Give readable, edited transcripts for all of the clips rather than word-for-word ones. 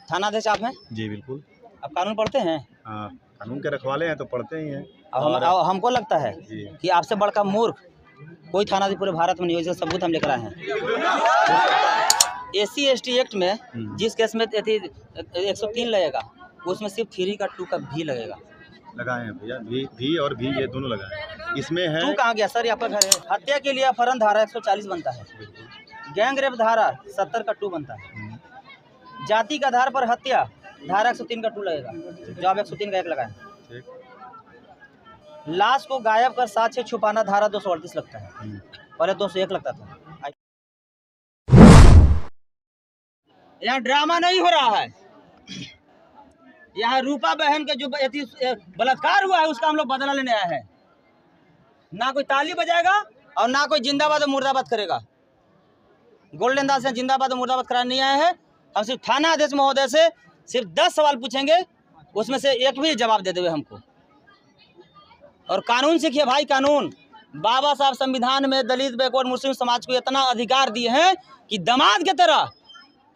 थाना अध्यक्ष आप हैं? जी बिल्कुल। आप कानून पढ़ते हैं? हाँ, कानून के रखवाले हैं तो पढ़ते ही हैं। अब हमको लगता है कि आपसे बढ़कर मूर्ख कोई थाना अधिकारी पूरे भारत में नहीं हो, इसका सबूत हम लेकर आए हैं। SC/ST एक्ट में जिस केस में 103 लगेगा उसमें सिर्फ 3 का 2 का भी लगेगा। लगाए हैं भैया, भी और भी ये दोनों लगाए हैं। इसमें है 2 कहाँ गया सर? ये आपका घर है। हत्या के लिए अपहरण धारा 140 बनता है, गैंग रेप धारा 70 का 2 बनता है, जाति के आधार पर हत्या धारा 103 का 2 लगेगा, जो आप 103 का 1 लगाए। लाश को गायब कर साक्ष्य छुपाना धारा 238 लगता है, पहले 201 लगता था। यहाँ ड्रामा नहीं हो रहा है, यहाँ रूपा बहन के जो बलात्कार हुआ है उसका हम लोग बदला लेने आए हैं। ना कोई ताली बजाएगा और ना कोई जिंदाबाद और मुर्दाबाद करेगा। गोल्डन दास से जिंदाबाद और मुर्दाबाद कराने नहीं आए हैं। हम सिर्फ थाना अध्यक्ष महोदय से सिर्फ 10 सवाल पूछेंगे, उसमें से एक भी जवाब दे देवे हमको। और कानून सीखिए भाई, कानून। बाबा साहब संविधान में दलित, बैकवर्ड, मुस्लिम समाज को इतना अधिकार दिए हैं कि दामाद के तरह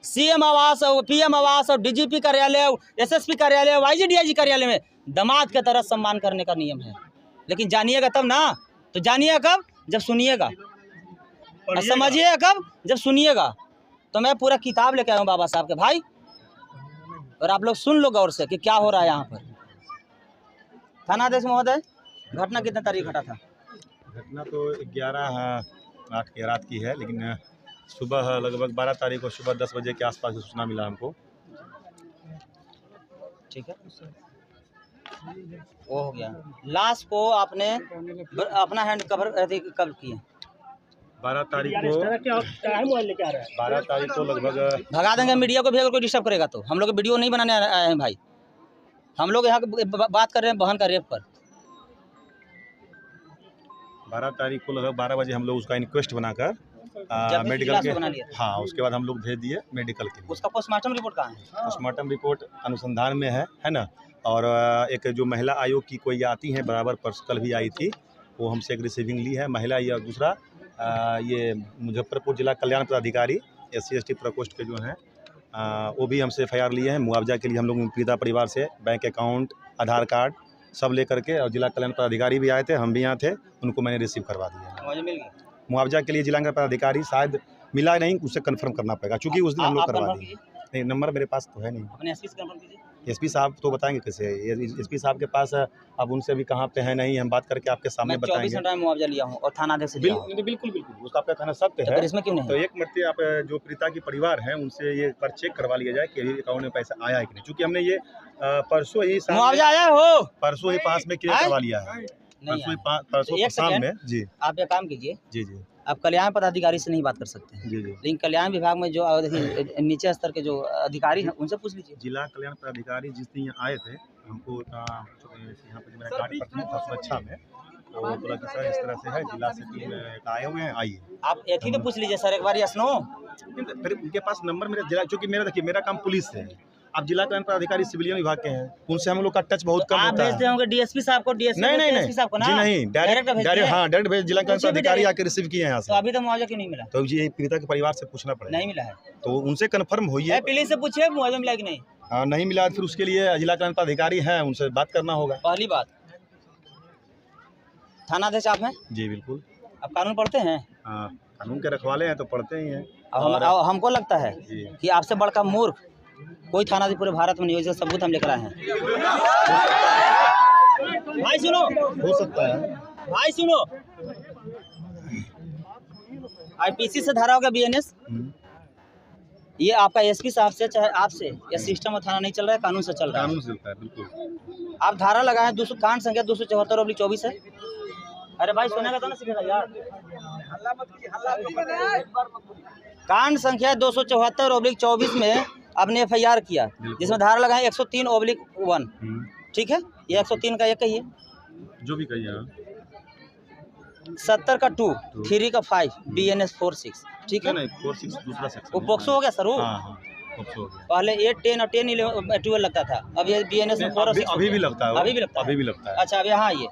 CM आवास और PM आवास और DGP कार्यालय, SSP कार्यालय, YGDIG कार्यालय में दामाद के तरह सम्मान करने का नियम है। लेकिन जानिएगा तब ना, तो जानिएगा कब? जब सुनिएगा। और समझिएगा कब? जब सुनिएगा। तो मैं पूरा किताब लेके आया हूँ बाबा साहब के भाई, और आप लोग सुन लो गौर से कि क्या हो रहा है यहाँ पर। थाना अध्यक्ष महोदय, घटना कितने तारीख घटा था? घटना तो 11/8 की रात की है, लेकिन सुबह लगभग 12 तारीख को सुबह 10 बजे के आसपास सूचना मिला हमको। ठीक है, वो हो गया। लाश को आपने अपना हैंड कवर कब किए? 12 तारीख को। 12 तारीख को लगभग भगा देंगे मीडिया को भी, अगर कोई डिस्टर्ब करेगा तो। हम लोग वीडियो नहीं बनाने आए हैं भाई, हम लोग यहाँ बात कर रहे हैं बहन का रेप पर। 12 तारीख को लगभग 12 बजे हम लोग उसका इंक्वेस्ट बनाकर मेडिकल के, हाँ, उसके बाद हम लोग भेज दिए मेडिकल के लिए। उसका पोस्टमार्टम रिपोर्ट कहाँ है? पोस्टमार्टम रिपोर्ट अनुसंधान में है ना। और एक जो महिला आयोग की कोई आती है बराबर, कल भी आई थी, वो हमसे एक रिसीविंग ली है महिला। या दूसरा ये मुजफ्फरपुर जिला कल्याण पदाधिकारी SC/ST प्रकोष्ठ के जो हैं वो भी हमसे FIR लिए हैं। मुआवजा के लिए हम लोग पीड़िता परिवार से बैंक अकाउंट, आधार कार्ड सब लेकर के, और जिला कल्याण पदाधिकारी भी आए थे, हम भी यहाँ थे, उनको मैंने रिसीव करवा दिया। मुआवजा के लिए जिला पदाधिकारी शायद मिला नहीं, उससे कंफर्म करना पड़ेगा, क्योंकि उस दिन हम लोग करवा दिए। नहीं, नंबर मेरे पास तो है नहीं। अपने SP से कंफर्म कीजिए। SP साहब तो बताएंगे कैसे? SP साहब के पास अब उनसे भी कहाँ पे है नहीं, हम बात करके आपके सामने बताएंगे। 24 घंटा में मुआवजा लिया हूँ और थाना अध्यक्ष से लिया हूँ। बिल्कुल उसका आपका कहना सत्य है, इसमें क्यों नहीं? तो एक मरते आप जो पीड़िता की परिवार है उनसे ये पर चेक करवा लिया जाए कि अकाउंट में पैसा आया है कि नहीं, क्योंकि हमने ये परसों ही मुआवजा आया हो, परसों ही पास में क्लियर करवा लिया है। परसों शाम में। जी, आप एक काम कीजिए, जी, आप कल्याण पदाधिकारी से नहीं बात कर सकते हैं। जी, लेकिन कल्याण विभाग में जो नीचे स्तर के जो अधिकारी हैं उनसे पूछ लीजिए। जिला कल्याण पदाधिकारी जिस दिन यहाँ आए थे, हमको यहाँ पर मेरा कार्ड पत्र था सुरक्षा में, तो वो बोला कि सर इस तरह से है, जिला से टीम आए हुए हैं, आइए। आप एक ही तो पूछ लीजिए सर, एक बार यस नो। फिर उनके पास नंबर मेरा जिला, क्योंकि मेरा देखिए मेरा काम पुलिस से है, आप जिला कल्याण पदाधिकारी सिविलियन विभाग के हैं, उनसे हम लोग का टच बहुत कम होता है। आप भेजते होंगे DSP साहब को? नहीं, डायरेक्ट भेज, जिला कल्याण पदाधिकारी आके रिसीव किए हैं यहाँ से। तो अभी तक मुआवजा क्यों नहीं मिला? तो ये पीड़िता के परिवार से पूछना पड़ेगा। नहीं मिला है तो उनसे कंफर्म होइए, पुलिस से पूछिए मुआवजा मिला कि नहीं। हाँ, नहीं मिला फिर उसके लिए जिला कल्याण पदाधिकारी हैं, उनसे बात करना होगा। पहली बात, थाना अध्यक्ष आप हैं? जी बिल्कुल। आप कानून पढ़ते हैं? हाँ, कानून के रखवाले हैं तो पढ़ते ही हैं। हमको लगता है कि आपसे बढ़कर मूर्ख कोई थाना पूरे भारत में नहीं हो, इसका सबूत हम लेकर आए हैं। भाई सुनो, हो सकता है भाई सुनो, IPC से धारा होगा BNS, ये आपका SP साहब से चाहे आपसे, या सिस्टम और थाना नहीं चल रहा है, कानून से चल रहा है। कानून से चलता है, बिल्कुल। आप धारा लगाए, कांड संख्या 274/24 है। अरे भाई सुनेगा तो ना सीखेगा यार। कांड संख्या 274/24 में आपने FIR किया, जिसमें धारा लगाए 103/1। ठीक है, ये 103 का 1 कहिए, जो भी कहिए। 70 का 2, 3 का 5, BNS 46। ठीक है, 46 दूसरा सेक्शन, वो पोक्सो हो गया सर। वो पहले 8, 10 और 10, 11, 12 लगता था, अब ये BNS में 4 और 6 अभी भी लगता है। अभी भी लगता है। अच्छा, अब यहाँ आइए,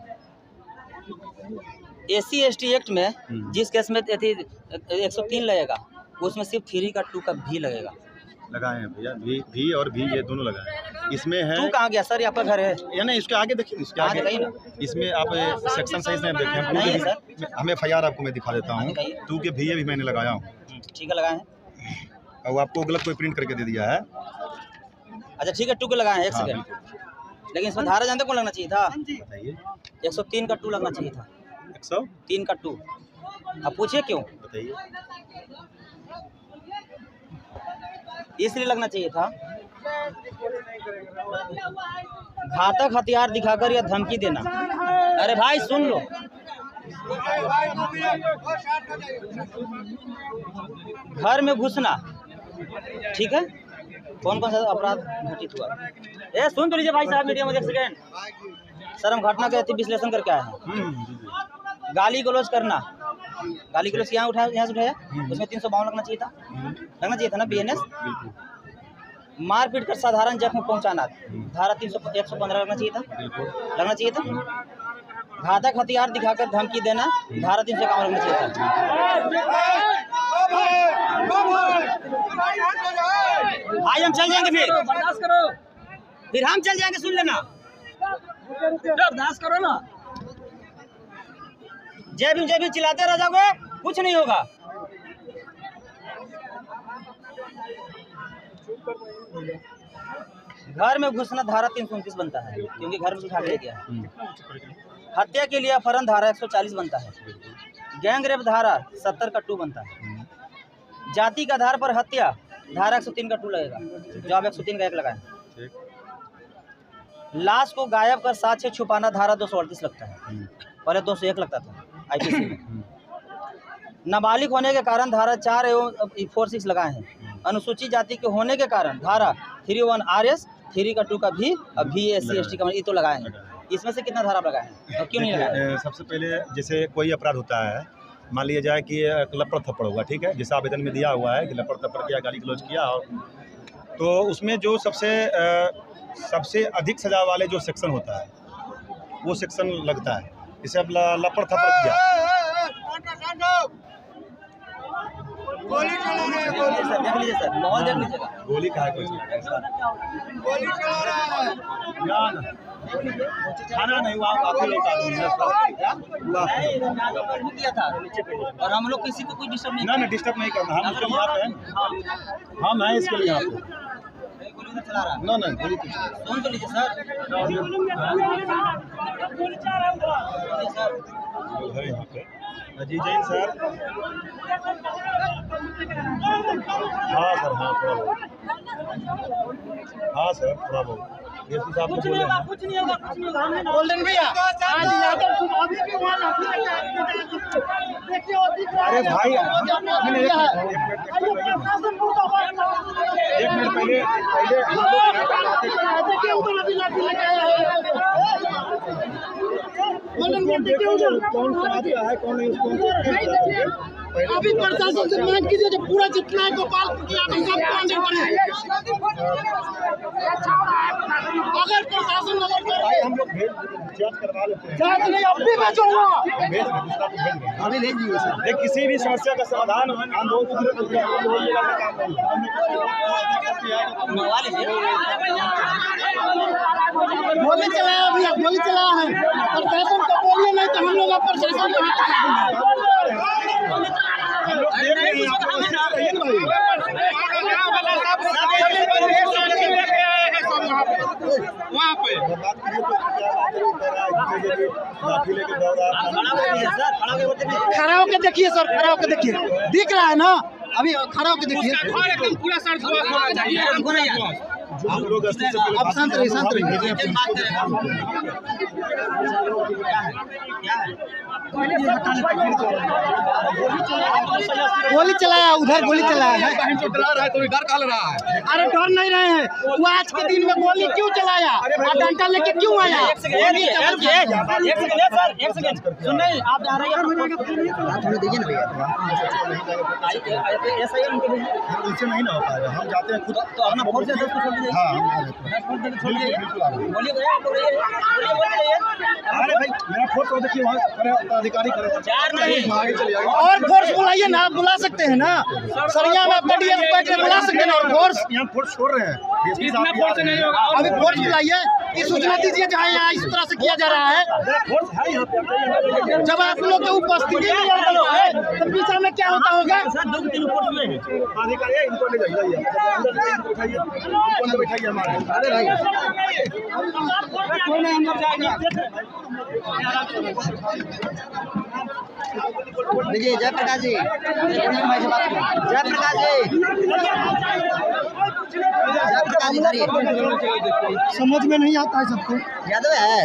SC/ST एक्ट में जिस केस में 103 लगेगा उसमें सिर्फ 3 का 2 का भी लगेगा, लगाए हैं भैया, भी और भी ये दोनों लगाए हैं। इसमें है तू कहाँ गया सर? आपका घर है या नहीं, इसके आगे देखिए, इसके आगे दिखाइए ना। इसमें आप सेक्शन सही से देखें। नहीं सर, हमें FIR आपको मैं दिखा देता हूँ। तू के भी भी मैंने लगाया हूँ, ठीक है लगाए हैं। और वो आपको गलत कोई प्रिंट करके दे दिया है। अच्छा ठीक है, 2 के लगाए हैं। 1 हाँ, सेकंड। लेकिन इसमें धारा जानते कौन लगना चाहिए था? बताइए। 103 का 2 लगना चाहिए था। 103 का 2। अब पूछिए क्यों? बताइए। इसलिए लगना चाहिए था, घातक हथियार दिखाकर या धमकी देना। अरे भाई सुन लो, घर में घुसना, ठीक है? कौन कौन सा अपराध घटित हुआ? सुन तो लीजिए भाई साहब, मीडिया में 1 सेकेंड। सर हम घटना का विश्लेषण करके आए हैं। गाली गलौज करना, गाली गलौज यहाँ से उठाया, उसमें 352 लगना चाहिए था। ना BNS। मारपीट कर साधारण जख्म पहुंचाना, धारा 115 लगना चाहिए था। घातक हथियार दिखाकर धमकी देना, धारा 351 लगना चाहिए था। भाई हम चल जाएंगे, फिर बर्दाश्त करो, फिर हम चल जाएंगे, सुन लेना, बर्दाश्त करो ना। जय भीम चिल्लाते रह जाओगे, कुछ नहीं होगा। घर में घुसना धारा 329 बनता है, क्योंकि घर में उठा के गया है। हत्या के लिए अपहरण धारा 140 बनता है। गैंग रेप धारा 70 का 2 बनता है। जाति के आधार पर हत्या धारा 103 का 2 लगेगा, जो आप 103 का 1 लगाए। लाश को गायब कर साक्ष्य छुपाना धारा 238 लगता है, पहले 201 लगता था IPC में। नाबालिग होने के कारण धारा 4 एवं 46 लगाए हैं। अनुसूचित जाति के होने के कारण धारा 31 RS, 3 का 2 का भी, और भी SC ST का ये तो लगाए हैं। इसमें से कितना धारा लगाए हैं और क्यों नहीं लगाए? सबसे पहले जैसे कोई अपराध होता है, मान लिया जाए कि लपड़ थप्पड़ हुआ, ठीक है, जैसे आवेदन में दिया हुआ है कि लपड़ थप्पड़ किया, गाली गलौज किया, और तो उसमें जो सबसे अधिक सजा वाले जो सेक्शन होता है वो सेक्शन लगता है। जैसे अब लपड़ थप्पड़ किया, गोली चला रहा है, देख लीजिए सर, माहौल देख लीजिएगा। गोली कहाँ है? गोली चला रहा है ना खाना नहीं हुआ, काफी लोग किया था, और हम लोग किसी को कोई डिस्टर्ब नहीं, ना डिस्टर्ब नहीं करना, हम इसके यहाँ पे हैं, हम हैं इसके लिए यहाँ पे। गोली चला रहा है ना गोली कुछ नहीं। सुन तो लीजिए सर, है यहाँ पे जी जैन सर। हाँ सर, हाँ थोड़ा बहुत, हाँ सर थोड़ा बहुत। कुछ नहीं होगा, कुछ नहीं होगा, कुछ नहीं होगा। गोल्डन भैया अरे भाई एक मिनट पहले कौन सुनाता है, कौन नहीं, अभी प्रशासन से मांग कीजिए जो पूरा जितना है गोपालपुर की आप सबको अंदर करें। अगर प्रशासन हम लोग जांच करवा लेते हैं, जांच नहीं अब भी मैं जाऊंगा, अभी भेज दिए सर। किसी भी समस्या का समाधान हम लोग गोली चलाया भैया, गोली चलाया है, प्रशासन को बोलिए नहीं तो हम लोग प्रशासन को वहाँ पे खड़ा होकर देखिए सर, खड़ा होकर देखिए, दिख रहा है ना, अभी खड़ा होकर देखिए। पूरा सर अब शांत रहिए, शांत रहिए। गोली चलाया, उधर गोली चलाया है, चला रहा है तो डर काल रहा है। अरे डर नहीं रहे हैं, वो आज के दिन में गोली क्यों चलाया और डंडा लेके क्यों आया? एक सेकंड सुन नहीं, आप जा रहे हैं थोड़ी दीजिए ना भैया, ऐसा ही उनसे नहीं ना हो पाएगा, हम जाते हैं खुद, तो अपना फोन से 10 को छोड़ दीजिए। हाँ छोड़ दीजिए, बोलिए भैया, आप बोलिए, अरे भाई मेरा फोटो देखिए वहाँ अधिकारी खड़े हैं। चार नहीं। आगे चले जाएंगे। और फोर्स बुलाइए ना, आप बुला सकते हैं ना, सरिया में आपका डीएस बैठ के बुला सकते हैं ना। और फोर्स यहाँ फोर्स छोड़ रहे हैं DSP साहब भी आ रहे हैं। अभी फोर्स बुलाइए, ये सूचना दीजिए जहाँ यहाँ इस तरह से किया जा रहा है। फोर्स है यहाँ पे। जब आप लोग के उपस्थिति में यहाँ लोग है तो पीछा में क्या होता होगा? अधिकारी इनको ले जाइए, अंदर बैठाइए, इनको अंदर बैठाइए हमारे। अरे भाई कोई नहीं अंदर जाएगा। देखिए जयप्रकाश जी, जयप्रकाश जी धरिए। समझ में नहीं आता है सबको। यादव है।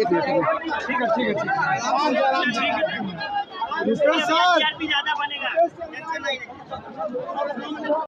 एक मिनट। सर ज्यादा बनेगा।